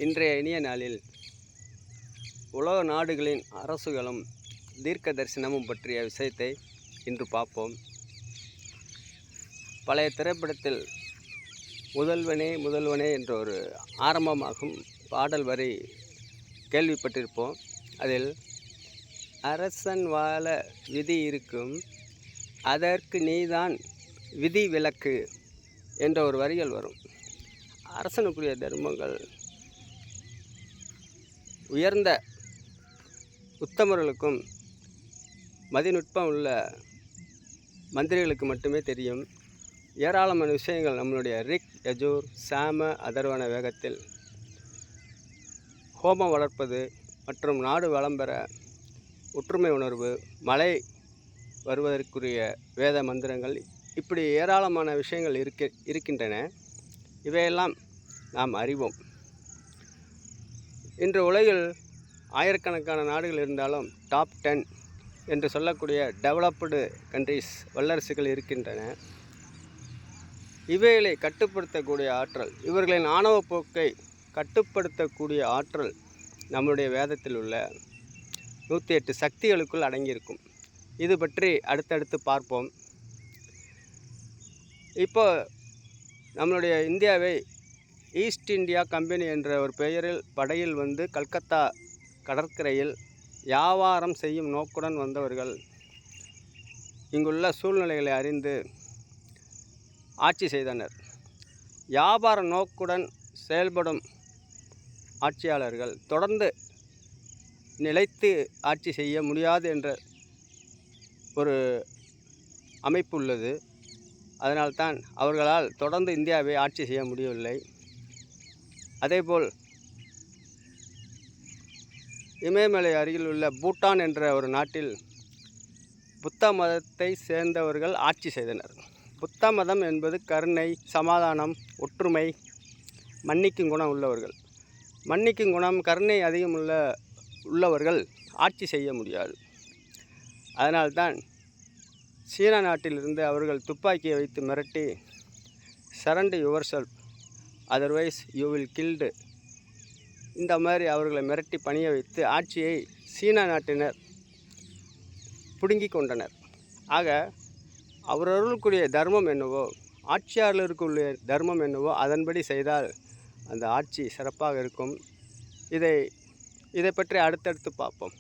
இன்றைய இனிய நாளில் உலக நாடுகளின் அரசுகளும் தீர்க்க தரிசனமும் பற்றிய விஷயத்தை இன்று பார்ப்போம். பழைய திரைப்படத்தில் முதல்வனே முதல்வனே என்ற ஒரு ஆரம்பமாகும் பாடல் வரி கேள்விப்பட்டிருப்போம். அதில் அரசன் வாழ விதி இருக்கும், அதற்கு நீதான் விதி விலக்கு என்ற ஒரு வரிகள் வரும். அரசனுக்குரிய தர்மங்கள் உயர்ந்த உத்தமர்களுக்கும் மதிநுட்பம் உள்ள மந்திரிகளுக்கு மட்டுமே தெரியும். ஏராளமான விஷயங்கள் நம்மளுடைய ரிக், யஜூர், சாம, அதர்வன வேகத்தில் ஹோமம் வளர்ப்பது மற்றும் நாடு வளம் பெற ஒற்றுமை உணர்வு, மழை வருவதற்குரிய வேத மந்திரங்கள், இப்படி ஏராளமான விஷயங்கள் இருக்கின்றன. இவையெல்லாம் நாம் அறிவோம். இன்று உலகில் ஆயிரக்கணக்கான நாடுகள் இருந்தாலும் டாப் 10 என்று சொல்லக்கூடிய டெவலப்டு கண்ட்ரீஸ், வல்லரசுகள் இருக்கின்றன. இவைகளை கட்டுப்படுத்தக்கூடிய ஆற்றல், இவர்களின் ஆணவ போக்கை கட்டுப்படுத்தக்கூடிய ஆற்றல் நம்முடைய வேதத்தில் உள்ள 108 சக்திகளுக்குள் அடங்கியிருக்கும். இது பற்றி அடுத்தடுத்து பார்ப்போம். இப்போ நம்மளுடைய இந்தியாவை ஈஸ்ட் இந்தியா கம்பெனி என்ற ஒரு பெயரில் படையில் வந்து கல்கத்தா கடற்கரையில் வியாபாரம் செய்யும் நோக்குடன் வந்தவர்கள் இங்குள்ள சூழ்நிலைகளை அறிந்து ஆட்சி செய்தனர். வியாபார நோக்குடன் செயல்படும் ஆட்சியாளர்கள் தொடர்ந்து நிலைத்து ஆட்சி செய்ய முடியாது என்ற ஒரு அமைப்பு உள்ளது. அதனால்தான் அவர்களால் தொடர்ந்து இந்தியாவை ஆட்சி செய்ய முடியவில்லை. அதேபோல் இமயமலை அருகில் உள்ள பூட்டான் என்ற ஒரு நாட்டில் புத்த மதத்தை சேர்ந்தவர்கள் ஆட்சி செய்தனர். புத்த மதம் என்பது கருணை, சமாதானம், ஒற்றுமை, மன்னிக்கும் குணம் உள்ளவர்கள். மன்னிக்கும் குணம், கருணை அதிகம் உள்ளவர்கள் ஆட்சி செய்ய முடியாது. அதனால்தான் சீனா நாட்டிலிருந்து அவர்கள் துப்பாக்கியை வைத்து மிரட்டி surrender your self, otherwise you will killed, இந்த மாதிரி அவர்களை மிரட்டி பணிய வைத்து ஆட்சியை சீனா நாட்டினர் பிடுங்கி கொண்டனர். ஆக அவரவர்களுக்குரிய தர்மம் என்னவோ, ஆட்சியாளருக்குரிய தர்மம் என்னவோ அதன்படி செய்தால் அந்த ஆட்சி சிறப்பாக இருக்கும். இதை பற்றி அடுத்தடுத்து பார்ப்போம்.